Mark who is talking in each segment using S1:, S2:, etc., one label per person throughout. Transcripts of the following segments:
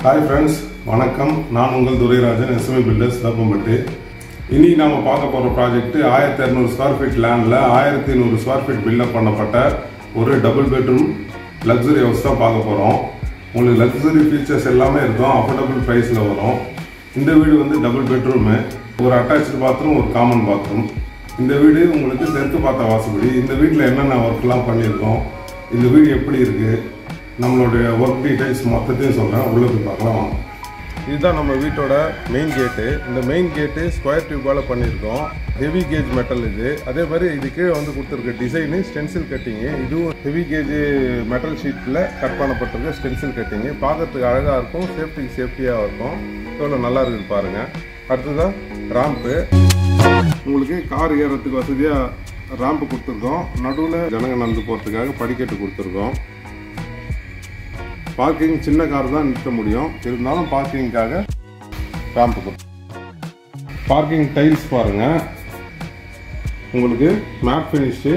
S1: Hi friends, வணக்கம். நான் உங்கள் துரைராஜன் எஸ்எம்இ பில்டர்ஸ் தப்பம்பட்டு. இன்னைக்கு நாம பார்க்க போற ப்ராஜெக்ட் 1200 ஸ்கொயர் ஃபீட் லேண்ட்ல 1100 ஸ்கொயர் ஃபீட் பில்டப் பண்ணப்பட்ட ஒரு டபுள் பெட்ரூம் லக்ஸரி ஹவுஸ் தான் பார்க்க போறோம். உங்களுக்கு லக்ஸரி ஃபீச்சர்ஸ் எல்லாமே இருக்கும், அஃபோர்டபுள் பிரைஸ்ல வரும். இந்த வீடு வந்து டபுள் பெட்ரூம், ஒரு அட்டாச்டு பாத்ரூம், ஒரு காமன் பாத்ரூம். இந்த வீடு உங்களுக்கு தெற்கு பார்த்த வாசப்படி. இந்த வீட்டில் என்னென்ன ஒர்க்லாம் பண்ணியிருக்கோம், இந்த வீடு எப்படி இருக்கு, நம்மளுடைய ஒர்க் டீடைல்ஸ் மொத்தத்தையும் சொல்கிறேன். உள்ளே போய் பார்க்கலாம். இதுதான் நம்ம வீட்டோட மெயின் கேட்டு. இந்த மெயின் கேட்டு ஸ்கொயர் டியூபால் பண்ணியிருக்கோம். ஹெவி கேஜ் மெட்டல் இது. அதே மாதிரி இது கீழே வந்து கொடுத்துருக்க டிசைனு ஸ்டென்சில் கட்டிங்கு. இதுவும் ஹெவி கேஜ் மெட்டல் ஷீட்டில் கட் பண்ணப்பட்டிருக்க ஸ்டென்சில் கட்டிங்கு. பார்க்கறதுக்கு அழகாக இருக்கும், சேஃப்டியாக இருக்கும். எவ்வளோ நல்லா இருக்குது பாருங்கள். அடுத்ததான் ராம்ப்பு. உங்களுக்கு கார் ஏறத்துக்கு வசதியாக ராம்ப்பு கொடுத்துருக்கோம். நடுவில் ஜனங்க நடந்து போகிறதுக்காக படிக்கட்டு கொடுத்துருக்கோம். பார்க்கிங் சின்ன கார் தான் நிற்க முடியும், இருந்தாலும் பார்க்கிங்காக ராம்ப் கொடுத்து. பார்க்கிங் டைல்ஸ் பாருங்கள், உங்களுக்கு மேட் ஃபினிஷு,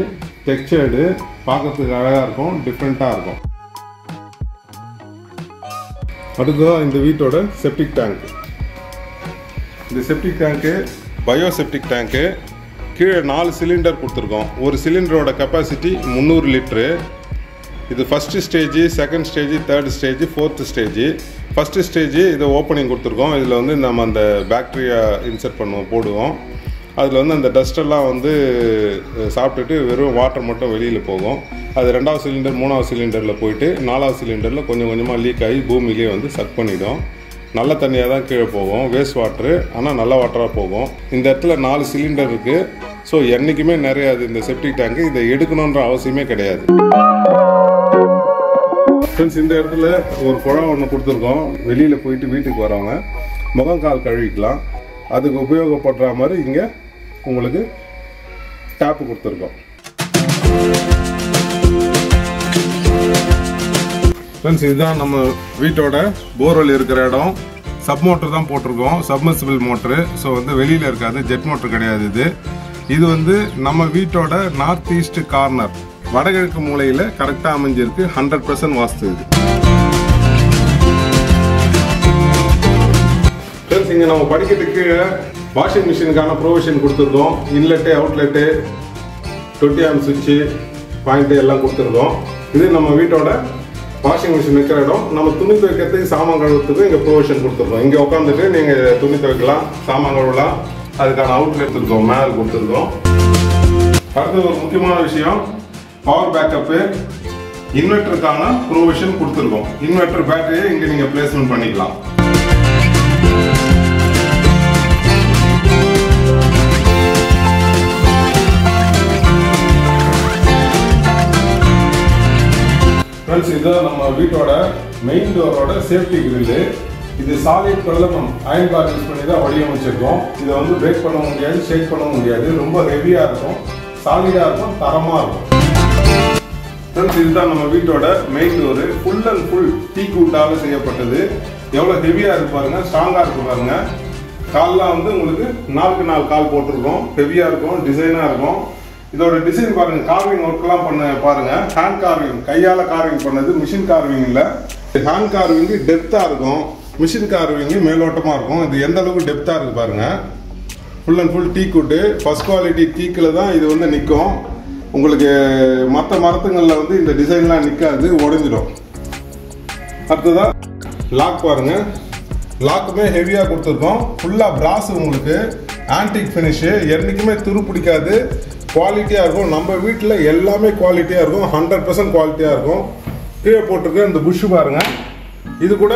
S1: டெக்ஸ்சர்டு, பார்க்கறதுக்கு அழகாக இருக்கும், டிஃப்ரெண்ட்டாக இருக்கும். அடுத்ததான் இந்த வீட்டோட செப்டிக் டேங்க். இந்த செப்டிக் டேங்க்கு பயோ செப்டிக் டேங்க்கு. கீழே 4 சிலிண்டர் கொடுத்துருக்கோம். ஒரு சிலிண்டரோட கெப்பாசிட்டி 300 லிட்ரு. இது first stage, second stage, third stage, fourth stage. First stage இதை ஓப்பனிங் கொடுத்துருக்கோம். இதில் வந்து நம்ம அந்த பேக்டீரியா இன்சர்ட் போடுவோம். அதில் வந்து அந்த டஸ்டெல்லாம் வந்து சாப்பிட்டுட்டு வெறும் வாட்டர் மட்டும் வெளியில் போகும். அது 2வது சிலிண்டர் 3வது சிலிண்டரில் போயிட்டு 4வது சிலிண்டரில் கொஞ்சம் கொஞ்சமாக லீக் ஆகி பூமியிலே வந்து சக் பண்ணிடும். நல்ல தண்ணியாக தான் கீழே போகும், வேஸ்ட் வாட்ரு, ஆனால் நல்ல வாட்டராக போகும். இந்த இடத்துல 4 சிலிண்டர் இருக்குது. ஸோ என்றைக்குமே நிறையாது இந்த செப்டிக் டேங்கு. இதை எடுக்கணுன்ற அவசியமே கிடையாது. ஃப்ரெண்ட்ஸ், இந்த இடத்துல ஒரு குழாய் ஒன்று கொடுத்துருக்கோம். வெளியில் போயிட்டு வீட்டுக்கு வரவங்க முகம் கால் கழுவிக்கலாம். அதுக்கு உபயோகப்படுற மாதிரி இங்கே உங்களுக்கு டேப்பு கொடுத்துருக்கோம். ஃப்ரெண்ட்ஸ், இதுதான் நம்ம வீட்டோட போர்வெல் இருக்கிற இடம். சப் மோட்டர் தான் போட்டிருக்கோம், சப்மர்சிபிள் மோட்ரு. ஸோ வந்து வெளியில் இருக்காது, ஜெட் மோட்டர் கிடையாது. இது வந்து நம்ம வீட்டோட நார்த் ஈஸ்ட் கார்னர், வடகிழக்கு மூலையில் கரெக்டாக அமைஞ்சிருக்கு. 100% வாஸ்து இது. ஃப்ரெண்ட்ஸ், இங்கே நம்ம படிக்கட்டு கீழே வாஷிங் மிஷினுக்கான ப்ரொவிஷன் கொடுத்துருக்கோம். இன்லெட்டு, அவுட்லெட்டு, 20 ஆம் சுவிட்சு, பாயிண்ட்டு எல்லாம் கொடுத்துருக்கோம். இது நம்ம வீட்டோட வாஷிங் மிஷின் இருக்கிற இடம். நம்ம துணி துவைக்கிறதுக்கு, சாமான் கழுவுறதுக்கு இங்கே ப்ரொவிஷன் கொடுத்துருக்கோம். இங்கே உட்காந்துட்டு நீங்கள் துணி துவைக்கலாம், சாமான் கழுவலாம். அதுக்கான அவுட்லெட் இருக்கோம், மேலே கொடுத்துருக்கோம். அடுத்து ஒரு முக்கியமான விஷயம், பவர் பேக்கப்பு, இன்வெர்டருக்கான ப்ரொவிஷன் கொடுத்துருக்கோம். இன்வெர்டர் பேட்டரியை இங்கே நீங்கள் பிளேஸ்மெண்ட் பண்ணிக்கலாம். ஃப்ரெண்ட்ஸ், இதுதான் நம்ம வீட்டோட மெயின் டோரோட சேஃப்டி கிரில்லு. இது சாலிட் கலப்பம் அயன் பார் யூஸ் பண்ணி தான் வடிவமைச்சிருக்கோம். இதை வந்து பிரேக் பண்ண முடியாது, ஷேக் பண்ண முடியாது. ரொம்ப ஹெவியாக இருக்கும், சாலிடாக இருக்கும், தரமாக இருக்கும். ஃப்ரெண்ட்ஸ், இதுதான் நம்ம வீட்டோட main door. Full and full teak வுட்டால செய்யப்பட்டது. எவ்வளோ ஹெவியாக இருக்கு பாருங்க, ஸ்ட்ராங்காக இருக்கு பாருங்க. கால்லாம் வந்து உங்களுக்கு 4க்கு 4 கால் போட்டிருக்கோம். ஹெவியாக இருக்கும், டிசைனாக இருக்கும். இதோட டிசைன் பாருங்க, கார்விங் ஒர்க்லாம் பண்ண பாருங்க. ஹேண்ட் கார்விங், கையால கார்விங் பண்ணது, மிஷின் கார்விங் இல்லை. ஹேண்ட் கார்விங் டெப்த்தாக இருக்கும், மிஷின் கார்விங் மேலோட்டமாக இருக்கும். இது எந்த அளவுக்கு டெப்த்தாக இருக்கு பாருங்க. Full and full teak wood, first quality டீக்கில் தான் இது வந்து நிற்கும். உங்களுக்கு மற்ற மரத்துங்களில் வந்து இந்த டிசைன்லாம் நிற்காது, உடஞ்சிடும். அடுத்ததான் லாக் பாருங்க, லாக்குமே ஹெவியாக கொடுத்துருக்கோம். ஃபுல்லாக பிராஸ், உங்களுக்கு ஆன்டிக் ஃபினிஷு, என்றைக்குமே துரு பிடிக்காது, குவாலிட்டியாக இருக்கும். நம்ம வீட்டில் எல்லாமே குவாலிட்டியாக இருக்கும், 100% குவாலிட்டியாக இருக்கும். கீழே போட்டிருக்க இந்த புஷ்ஷு பாருங்க, இது கூட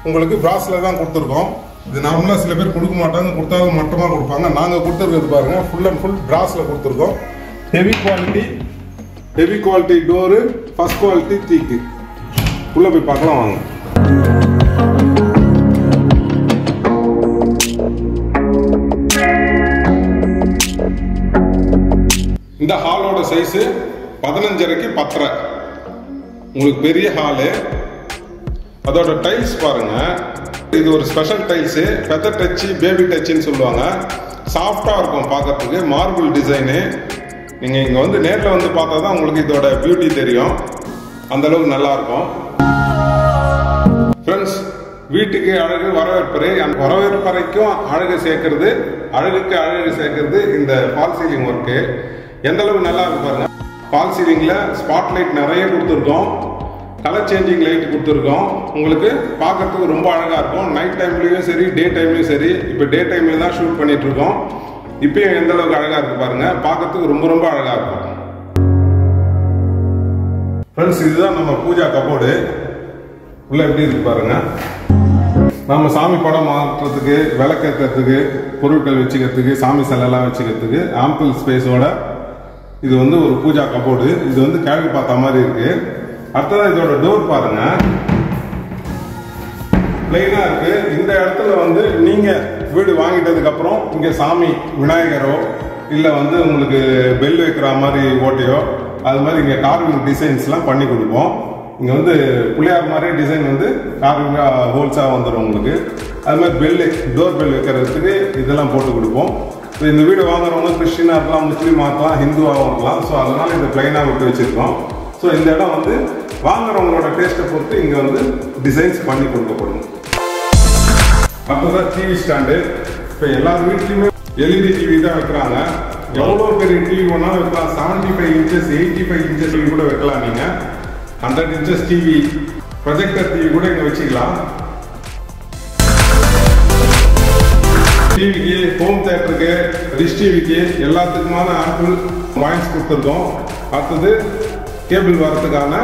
S1: உங்களுக்கு பிராஸில் தான் கொடுத்துருக்கோம். இது நார்மலாக சில பேர் கொடுக்க மாட்டாங்க, கொடுத்தாலும் மட்டமாக கொடுப்பாங்க. நாங்கள் கொடுத்துருக்கிறது பாருங்க, ஃபுல் அண்ட் ஃபுல் பிராஸில் கொடுத்துருக்கோம். Heavy quality door, first quality டீக்கு. உள்ளே போய் பார்க்கலாம் வாங்க. இந்த ஹாலோட சைஸு 15.5 × 10.5. உங்களுக்கு பெரிய ஹாலு. அதோட டைல்ஸ் பாருங்க, இது ஒரு special tiles, feather touch, baby டச்சுன்னு சொல்லுவாங்க. சாஃப்டாக இருக்கும் பார்க்கறதுக்கு, மார்பிள் டிசைனு. நீங்கள் இங்கே வந்து நேரில் வந்து பார்த்தா தான் உங்களுக்கு இதோட பியூட்டி தெரியும். அந்த அளவுக்கு நல்லா இருக்கும். ஃப்ரெண்ட்ஸ், வீட்டுக்கு அழகு வரவேற்பறை, அந்த வரவேற்பறைக்கும் அழகு சேர்க்கறது, அழகுக்கு அழகு சேர்க்கறது இந்த ஃபால் சீலிங் ஒர்க்கு. எந்த அளவுக்கு நல்லா இருக்கு பாருங்க. ஃபால் சீலிங்ல ஸ்பாட் லைட் நிறைய கொடுத்துருக்கோம், கலர் சேஞ்சிங் லைட் கொடுத்துருக்கோம். உங்களுக்கு பார்க்கறதுக்கு ரொம்ப அழகா இருக்கும். நைட் டைம்லயும் சரி, டே டைம்லயும் சரி. இப்போ டே டைம்ல தான் ஷூட் பண்ணிட்டு இருக்கோம். இப்பயும் எந்த அளவுக்கு அழகா இருக்கு பாருங்க. பார்க்கறதுக்கு ரொம்ப ரொம்ப அழகா இருக்கும். ஃப்ரெண்ட்ஸ், இதுதான் நம்ம பூஜா கபோர்டு. உள்ள எப்படி இருக்கு பாருங்க. நம்ம சாமி படம் மாற்றுறதுக்கு, விளக்கேற்றுறதுக்கு, பொருட்கள் வச்சுக்கிறதுக்கு, சாமி சிலைலாம் வச்சுக்கிறதுக்கு ஆம்பிள் ஸ்பேஸோட இது வந்து ஒரு பூஜா கபோர்டு. இது வந்து கேள்வி பார்த்த மாதிரி இருக்கு. அடுத்ததான் இதோட டோர் பாருங்க, பிளைனா இருக்கு. இந்த இடத்துல வந்து நீங்க வீடு வாங்கிட்டதுக்கு அப்புறம் இங்க சாமி விநாயகரோ இல்ல வந்து உங்களுக்கு பெல் வைக்கிற மாதிரி ஓட்டையோ அது மாதிரி இங்க கார்விங் டிசைன்ஸ்லாம் பண்ணி கொடுப்போம். இங்க வந்து பிள்ளையார் மாதிரி டிசைன் வந்து கார்விங்கா ஹோல்ஸா வந்துடும் உங்களுக்கு. அது மாதிரி பெல்லு, டோர் பெல் வைக்கிறதுக்கு இதெல்லாம் போட்டு கொடுப்போம். இந்த வீடு வாங்குறவங்க கிறிஸ்டினா இருக்கலாம், முஸ்லீமா இருக்கலாம், ஹிந்துவாகவும் இருக்கலாம். ஸோ அதனால இந்த பிளைனா விட்டு வச்சிருக்கோம். ஸோ இந்த இடம் வந்து வாங்குறவங்களோட டேஸ்ட்டை பொறுத்து இங்க வந்து டிசைன்ஸ் பண்ணி கொடுக்கப்படும். அப்போதான் டிவி ஸ்டாண்டு. இப்போ எல்லா வீட்லையுமே எல்இடி டிவி தான் வைக்கிறாங்க. எவ்வளோ பெரிய டிவி வேணாலும் வைக்கலாம். 75 இன்ச்சஸ் 85 இன்ச்சஸ் டிவி கூட வைக்கலாம். நீங்க 100 இன்ச்சஸ் டிவி, ப்ரொஜெக்டர் டிவி கூட இங்க வச்சுக்கலாம். டிவிக்கு, ஹோம் தியேட்டருக்கு, டிஷ் டிவிக்கு எல்லாத்துக்குமான ஆம்பிள் பாயிண்ட்ஸ் கொடுத்துருக்கோம். அடுத்தது கேபிள் வரதுக்கான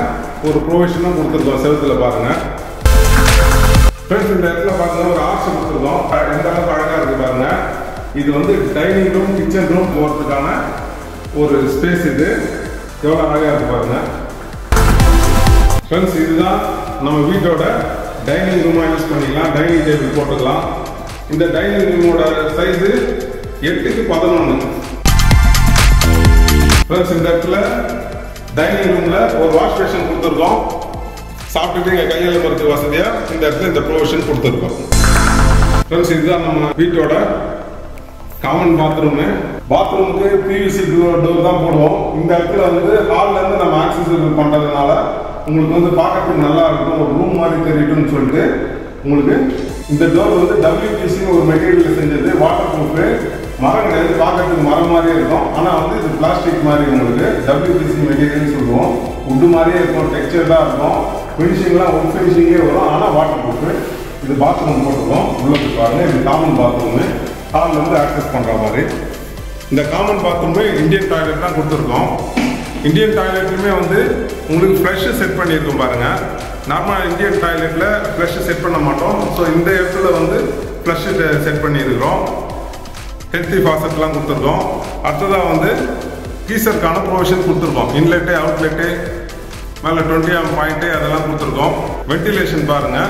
S1: ஒரு ப்ரொவிஷனும் கொடுத்துருக்கோம். செவத்துல பாருங்க. ஃப்ரெண்ட்ஸ், இந்த இடத்துல பாருங்க ஒரு ஆர்ச் கொடுத்துருக்கோம். எந்த அளவுக்கு அழகா இருக்கு பாருங்க. இது வந்து டைனிங் ரூம், கிச்சன் ரூம் போகிறதுக்கான ஒரு ஸ்பேஸ். இது எவ்வளோ அழகா இருக்கு பாருங்க. ஃப்ரெண்ட்ஸ், இதுதான் நம்ம வீட்டோட டைனிங் ரூமாக யூஸ் பண்ணிக்கலாம். டைனிங் டேபிள் போட்டுக்கலாம். இந்த டைனிங் ரூமோட சைஸு 8x11. ஃப்ரெண்ட்ஸ், இந்த இடத்துல டைனிங் ரூம்ல ஒரு வாஷ் பேஷன் கொடுத்துருக்கோம். சாப்பிட்டுட்டு இங்கே கையில் போகிறதுக்கு வசதியா இந்த இடத்துல இந்த ப்ரொவிஷன் கொடுத்துருக்கோம். ஃப்ரெண்ட்ஸ், இதுதான் நம்ம வீட்டோட காமன் பாத்ரூமு. பாத்ரூமுக்கு பிவிசி டோர் தான் போடுவோம். இந்த இடத்துல வந்து ஹால்ல இருந்து நம்ம ஆக்சஸ் பண்றதுனால உங்களுக்கு வந்து பார்க்கறதுக்கு நல்லா இருக்கும், ஒரு ரூம் மாதிரி தெரியட்டும்னு சொல்லிட்டு உங்களுக்கு இந்த டோர் வந்து WPC ஒரு மெட்டீரியல் செஞ்சது. வாட்டர் ப்ரூஃப், மரம் கிடையாது, பார்க்கறதுக்கு மரம் மாதிரியே இருக்கும். ஆனால் வந்து இது பிளாஸ்டிக் மாதிரி உங்களுக்கு WPC மெட்டீரியல் சொல்லுவோம். உட்டு மாதிரியே இருக்கும், டெக்ஸ்சர்லாம் இருக்கும், ஃபினிஷிங்லாம் உட் ஃபினிஷிங்கே வரும். ஆனால் வாட்டர் ப்ரூஃப். இது பாத்ரூம் போட்டுருக்கோம். உள்ளே பாருங்க, இது காமன் பாத்ரூமு. ஹாலில் இருந்து ஆக்சஸ் பண்ணுற மாதிரி. இந்த காமன் பாத்ரூமே இந்தியன் டாய்லெட் தான் கொடுத்துருக்கோம். இந்தியன் டாய்லெட்லையுமே வந்து உங்களுக்கு ஃப்ளஷ் செட் பண்ணியிருக்கோம் பாருங்க. நார்மலாக இந்தியன் டாய்லெட்டில் ஃப்ளஷ் செட் பண்ண மாட்டோம். ஸோ இந்த இடத்துல வந்து ஃப்ளஷ் செட் பண்ணியிருக்கிறோம். ஹெல்த்தி ஃபாசட்லாம் கொடுத்துருக்கோம். அடுத்ததாக வந்து கீசருக்கான ப்ரொவிஷன் கொடுத்துருக்கோம். இன்லெட்டு, அவுட்லெட்டு, மேலே 20 ஆம் பாயிண்ட்டு அதெல்லாம் கொடுத்துருக்கோம். வென்டிலேஷன் பாருங்க,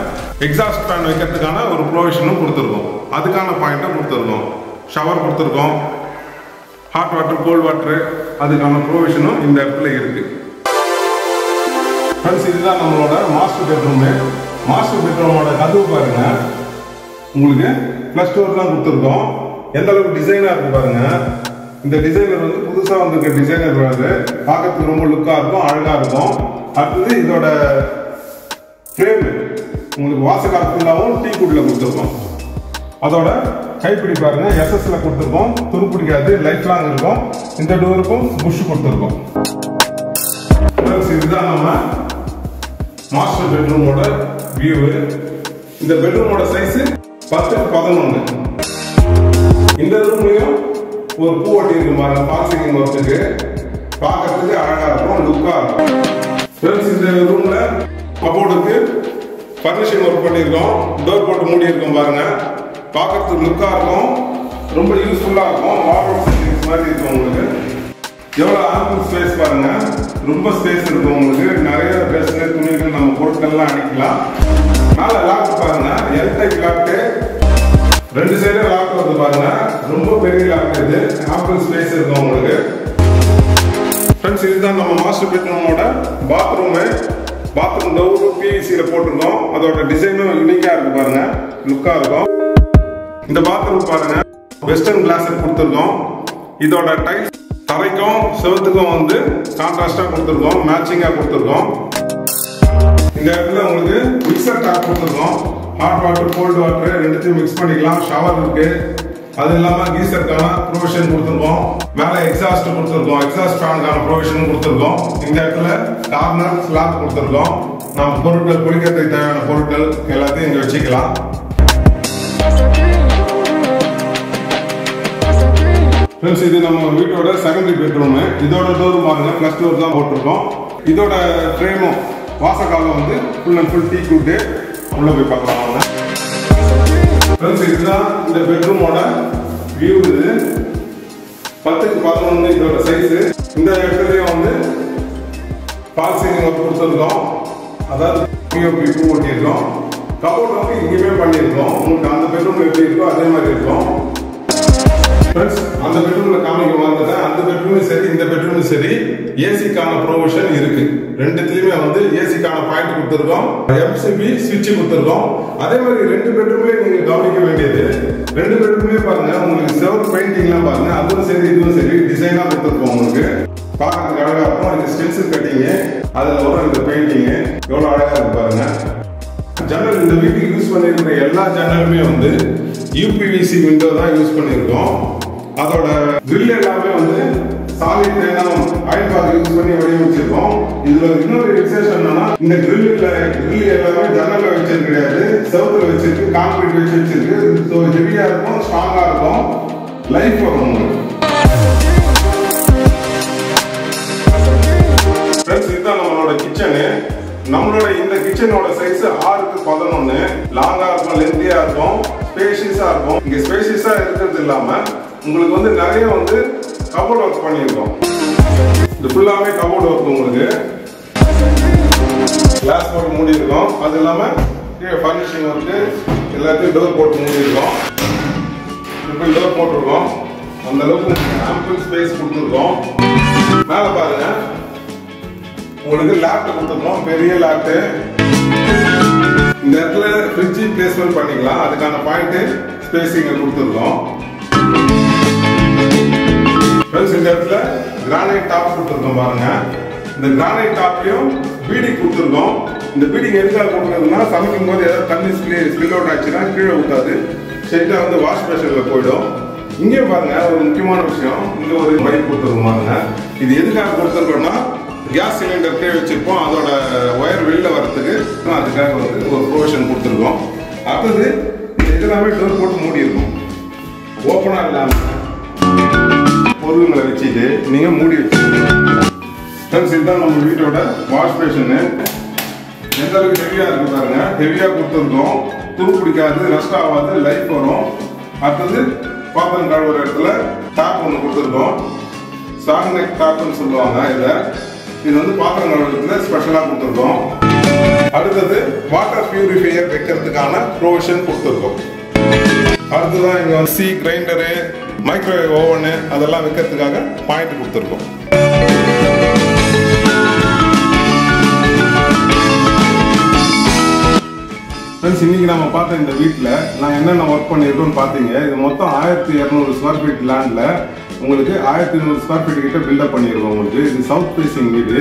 S1: எக்ஸாஸ்ட் ஃபேன் வைக்கிறதுக்கான ஒரு ப்ரொவிஷனும் கொடுத்துருக்கோம். அதுக்கான பாயிண்ட்டும் கொடுத்துருக்கோம். ஷவர் கொடுத்துருக்கோம். ஹாட் வாட்டர், கோல்ட் வாட்டர் அதுக்கான ப்ரொவிஷனும் இந்த இடத்துல இருக்கு. ஃப்ரெண்ட்ஸ், இதுதான் நம்மளோட மாஸ்டர் பெட்ரூமு. மாஸ்டர் பெட்ரூமோட கதவு பாருங்க, உங்களுக்கு ப்ளஸ் டோர் தான் கொடுத்துருக்கோம். எந்த அளவுக்கு டிசைனாக இருக்கு பாருங்க. இந்த டிசைனர் வந்து புதுசாக வந்திருக்க டிசைனர் வருது. பார்க்கறதுக்கு ரொம்ப லுக்காக இருக்கும், அழகாக இருக்கும். அடுத்தது இதோட ஃப்ரேம் உங்களுக்கு வாசக்கால் ஃபுல்லாகவும் டீ குட்டில் கொடுத்துருக்கோம். அதோட கைப்பிடி பாருங்க, எஸ்எஸ்ல கொடுத்துருக்கோம். துரு பிடிக்காது, லைஃப் லாங் இருக்கும். இந்த டோருக்கும் புஷ் கொடுத்துருக்கோம். இதுதான் நம்ம மாஸ்டர் பெட்ரூமோட வியூ. இந்த பெட்ரூமோட சைஸ் 10x11. இந்த ரூம்லயும் ஒரு பூ ஒட்டி இருக்கு பாருங்க. ஃபால் சீலிங் ஒர்க்குக்கு பார்க்கறதுக்கு அழகா இருக்கும், லுக்கா இருக்கும். ஃப்ரெண்ட்ஸ், இந்த ரூம்ல கபோர்டுக்கு ஃபர்னிஷிங் ஒர்க் பண்ணியிருக்கோம். டோர் போட்டு மூடி இருக்கோம் பாருங்க. பார்க்கறதுக்கு லுக்கா இருக்கும், ரொம்ப யூஸ்ஃபுல்லா இருக்கும். வாட்டர் சீலிங்ஸ் மாதிரி இருக்கும். உங்களுக்கு எவ்வளோ ஆம்பிள் ஸ்பேஸ் பாருங்க. ரொம்ப ஸ்பேஸ் இருக்கும் உங்களுக்கு. நிறைய ட்ரெஸ், துணிகள், நம்ம பொருட்கள்லாம் அடிக்கலாம். மேலே லாக் பாருங்க, எல் டைப் லாக்கு. 2 சைடும் லாக் வருது பாருங்க. ரொம்ப பெரிய லாக் இது. ஆம்பிள் ஸ்பேஸ் இருக்கும் உங்களுக்கு. ஃப்ரெண்ட்ஸ், இதுதான் நம்ம மாஸ்டர் பெட்ரூமோட பாத்ரூமு. பாத்ரூம் டோர் பிவிசியில போட்டிருக்கோம். அதோட டிசைனும் யூனிக்கா இருக்கு பாருங்க, லுக்கா இருக்கும். இந்த பாத்ரூம் பாருங்க, வெஸ்டர்ன் கிளாஸ் கொடுத்துருக்கோம். இதோட டைல்ஸ் தரைக்கும் செவத்துக்கும் வந்து கான்ட்ராஸ்டா கொடுத்துருக்கோம், மேட்சிங்கா கொடுத்துருக்கோம். இந்த இடத்துல உங்களுக்கு மிக்சர் டாப் கொடுத்துருக்கோம். ஹாட் வாட்டர் கோல்டு வாட்டர் ரெண்டுத்தையும் மிக்ஸ் பண்ணிக்கலாம். ஷவர் இருக்கு. அது இல்லாம கீசருக்கான ப்ரொவிஷன் கொடுத்துருக்கோம். மேல எக்ஸாஸ்ட் கொடுத்துருக்கோம். எக்ஸாஸ்ட் ஃபேனுக்கான ப்ரொவிஷன் கொடுத்துருக்கோம். இந்த இடத்துல கார்னர் ஸ்லாப் கொடுத்துருக்கோம். நம்ம பொருட்கள் குளிக்கிறதுக்கு தேவையான பொருட்கள் எல்லாத்தையும் இங்க வச்சுக்கலாம். ஃப்ரெண்ட்ஸ், இது நம்ம வீட்டோட செகண்டரி பெட்ரூம். இதோட டோர் பாருங்க, பிளஸ் டோர் தான் போட்டிருக்கோம். இதோட ஃப்ரேமும் வாசக்காலம் வந்து full and full tea good. உள்ள போய் பார்க்கலாம் வாங்க. ஃப்ரெண்ட்ஸ், இதுதான் இந்த பெட்ரூமோட வியூ. இது 10க்கு 11 இதோட சைஸ். இந்த இடத்துலயும் வந்து ஃபால் சீலிங் ஒர்க் கொடுத்துருக்கோம். அதாவது பிஓபி பூ ஒட்டியிருக்கோம். கபோர்ட் வந்து இங்கேயுமே பண்ணியிருக்கோம். உங்களுக்கு அந்த பெட்ரூம் எப்படி இருக்கோ அதே மாதிரி இருக்கும். ஃப்ரெண்ட்ஸ், அந்த பெட்ரூம்ல காமிக்க வந்தேன். அந்த பெட்ரூமும் சரி இந்த பெட்ரூமும் சரி ஏசிக்கான ப்ரொவிஷன் இருக்கு. ரெண்டுத்துலயுமே வந்து ஏசிக்கான பாயிண்ட் கொடுத்துருக்கோம். எம்சிபி சுவிட்ச் கொடுத்துருக்கோம். அதே மாதிரி ரெண்டு பெட்ரூம்லயும் நீங்க கவனிக்க வேண்டியது, ரெண்டு பெட்ரூம்லயே பாருங்க உங்களுக்கு செவர் பெயிண்டிங்லாம் பாருங்க, அதுவும் சரி இதுவும் சரி டிசைனா கொடுத்துருக்கோம். உங்களுக்கு பார்க்கறதுக்கு அழகா இருக்கும். இது ஸ்டென்சில் கட்டிங், அதுல வரும் இந்த பெயிண்டிங் எவ்வளவு அழகா இருக்கு பாருங்க. ஜன்னல் இந்த வீட்டுக்கு யூஸ் பண்ணிருக்கிற எல்லா ஜன்னலுமே வந்து யூபிவிசி விண்டோ தான் யூஸ் பண்ணிருக்கோம். அதோட கிரில் எல்லாமே வந்து சாலிட் அயன் பார் யூஸ் பண்ணி வடிவமைச்சிருக்கோம். இதுல இன்னொரு விசேஷம் என்னன்னா, இந்த கிரில் எல்லாமே ஜன்னல்ல வச்சது கிடையாது, செவுத்துல வச்சிருக்கு, கான்கிரீட் வச்சு வச்சிருக்கு. ஸோ ஹெவியா இருக்கும், ஸ்ட்ராங்கா இருக்கும், லைஃப் வரும் உங்களுக்கு. ஃப்ரெண்ட்ஸ், இதுதான் நம்மளோட கிச்சனு. நம்மளோட இந்த கிச்சனோட சைஸ் 6க்கு 11. லாங்கா இருக்கும், லென்த்தியா இருக்கும், ஸ்பேஷியஸா இருக்கும். இங்க ஸ்பேஷியஸா இருக்கிறது இல்லாம உங்களுக்கு வந்து நிறைய வந்து கபோர்ட் ஒர்க் பண்ணியிருக்கோம். இது ஃபுல்லாவே கபோர்ட் ஒர்க். உங்களுக்கு கிளாஸ் போட்டு மூடி இருக்கோம். அது இல்லாம கீழே ஃபர்னிஷிங் ஒர்க்கு எல்லாத்தையும் டோர் போட்டு மூடி இருக்கோம். இப்போ டோர் போட்டிருக்கோம். அந்த அளவுக்கு ஆம்பிள் ஸ்பேஸ் கொடுத்துருக்கோம். மேல பாருங்க, உங்களுக்கு லேப்ட் கொடுத்துருக்கோம், பெரிய லேப்ட். இந்த இடத்துல ஃப்ரிட்ஜ் பிளேஸ்மெண்ட் பண்ணிக்கலாம். அதுக்கான பாயிண்ட் ஸ்பேசிங் கொடுத்துருக்கோம். இந்த இடத்துல கிரானைட் டாப் கொடுத்துருக்கோம் பாருங்க. இந்த கிரானைட் டாப்லயும் பீடிங் கொடுத்துருக்கோம். இந்த பீடிங் எதுக்காக கொடுக்குறதுன்னா, சமைக்கும் போது ஏதாவது தண்ணி ஸ்பில் அவுட் ஆச்சுன்னா கீழே ஊத்தாது, ஸ்ட்ரெயிட்டா வந்து வாஷ் பேஷன்ல போயிடும். இங்கேயும் பாருங்க ஒரு முக்கியமான விஷயம், இங்க ஒரு பைப் கொடுத்துருக்கோம் பாருங்க. இது எதுக்காக கொடுத்துருக்கோம்னா, கேஸ் சிலிண்டர் கீழே வச்சிருப்போம், அதோட ஒயர் வெளில வர்றதுக்கு அதுக்காக வந்து ஒரு ப்ரொவிஷன் கொடுத்துருக்கோம். அடுத்தது எல்லாமே டோர் போட்டு மூடி இருக்கும், ஓப்பனா இல்லாம பொருளுங்களை வச்சுட்டு நீங்க மூடி வச்சுக்கோங்க. இதுதான் நம்ம வீட்டோட வாஷ் பேஷனு. எந்த அளவுக்கு ஹெவியா இருக்கு பாருங்க. ஹெவியா கொடுத்துருக்கோம், துரு பிடிக்காது, ரஸ்ட் ஆகாது, லைஃப் வரும். அடுத்தது பாத்திரம் கழுவுற இடத்துல டாப் ஒன்று கொடுத்துருக்கோம். ஸ்டார்ட் நெக் டாப்னு சொல்லுவாங்க. இது வந்து பாத்திரம் கழுவுறதுல ஸ்பெஷலா கொடுத்துருக்கோம். அடுத்தது வாட்டர் பியூரிஃபையர் வைக்கிறதுக்கான ப்ரொவிஷன் கொடுத்துருக்கோம். அடுத்ததான் இங்க மிக்ஸி, கிரைண்டரு, மைக்ரோவேவ் ஓவனு அதெல்லாம் வைக்கிறதுக்காக பாயிண்ட் கொடுத்துருக்கோம். இன்னைக்கு நம்ம பார்த்த இந்த வீட்டில் நான் என்னென்ன ஒர்க் பண்ணியிருக்கோம்னு பார்த்தீங்க. இது மொத்தம் 1200 ஸ்கொயர் ஃபீட் லேண்ட்ல உங்களுக்கு 1200 ஸ்கொயர் ஃபீட் கிட்ட பில்டப் பண்ணியிருக்கோம். உங்களுக்கு இது சவுத் ஃபேசிங் வீடு.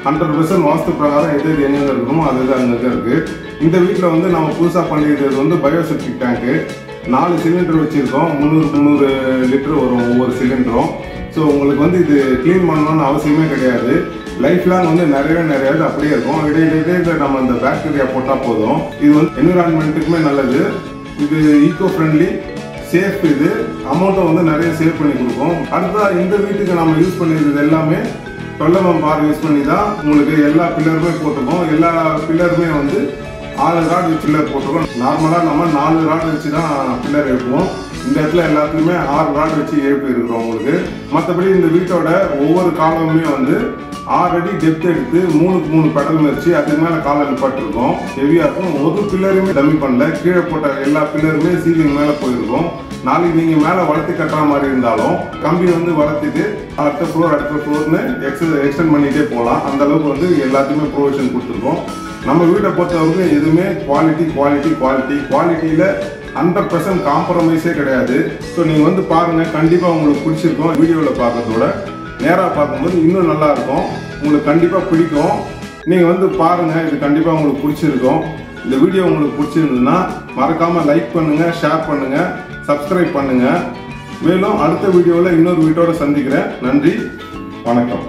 S1: 100% வாஸ்து பிரகாரம் எது எங்கே இருக்கணுமோ அது அங்கே இருக்கு. இந்த வீட்டில் வந்து நம்ம புதுசாக பண்ணியிருக்கிறது வந்து பயோசெப்டிக் டேங்க்கு. 4 சிலிண்டர் வச்சிருக்கோம். 300 லிட்டர் வரும் ஒவ்வொரு சிலிண்டரும். ஸோ உங்களுக்கு வந்து இது கிளீன் பண்ணணும்னு அவசியமே கிடையாது. லைஃப் லாங் வந்து நிறைய அப்படியே இருக்கும். இடையில நம்ம இந்த பாக்டீரியா போட்டால் போதும். இது வந்து என்விரான்மெண்ட்டுக்குமே நல்லது. இது ஈகோ ஃப்ரெண்ட்லி, சேஃப். இது அமௌண்ட்டை வந்து நிறைய சேவ் பண்ணி கொடுக்கும். அடுத்ததா இந்த வீட்டுக்கு நம்ம யூஸ் பண்ணியிருக்கிறது எல்லாமே 12 mm பார் யூஸ் பண்ணி தான் உங்களுக்கு எல்லா பில்லருமே போட்டிருக்கோம். எல்லா பில்லருமே வந்து 6 ராட் வச்சு பில்லர் போட்டிருக்கோம். நார்மலாக நம்ம 4 ராட் வச்சு தான் பில்லர் எழுப்புவோம். இந்த இடத்துல எல்லாத்துக்குமே 6 ராட் வச்சு எழுப்பி இருக்கிறோம் உங்களுக்கு. மற்றபடி இந்த வீட்டோட ஒவ்வொரு காலமுமே வந்து 6 அடி டெப்த் எடுத்து 3க்கு 3 பெடல் வச்சு அதுக்கு மேலே காலை நிப்பாட்டிருக்கோம். ஹெவியாக இருக்கும். ஒரு பில்லருமே டம்மி பண்ணல. கீழே போட்ட எல்லா பில்லருமே சீலிங் மேலே போயிருக்கும். நாளைக்கு நீங்கள் மேலே வளர்த்து கட்டுற மாதிரி இருந்தாலும் கம்பி வந்து வளர்த்திட்டு அடுத்த ஃப்ளோர்னு எக்ஸ்டெண்ட் பண்ணிகிட்டே போகலாம். அந்த அளவுக்கு வந்து எல்லாத்தையுமே ப்ரொவிஷன் கொடுத்துருக்கோம். நம்ம வீட்டை பொறுத்தவரைக்கும் எதுவுமே குவாலிட்டியில் 100% காம்ப்ரமைஸே கிடையாது. ஸோ நீங்கள் வந்து பாருங்கள், கண்டிப்பாக உங்களுக்கு பிடிச்சிருக்கும். வீடியோவில் பார்க்கறதோட நேராக பார்க்கும்போது இன்னும் நல்லா இருக்கும். உங்களுக்கு கண்டிப்பாக பிடிக்கும். நீங்கள் வந்து பாருங்கள், இது கண்டிப்பாக உங்களுக்கு பிடிச்சிருக்கும். இந்த வீடியோ உங்களுக்கு பிடிச்சிருந்ததுன்னா மறக்காமல் லைக் பண்ணுங்கள், ஷேர் பண்ணுங்கள், சப்ஸ்கிரைப் பண்ணுங்கள். மேலும் அடுத்த வீடியோவில் இன்னொரு வீட்டோட சந்திக்கிறேன். நன்றி, வணக்கம்.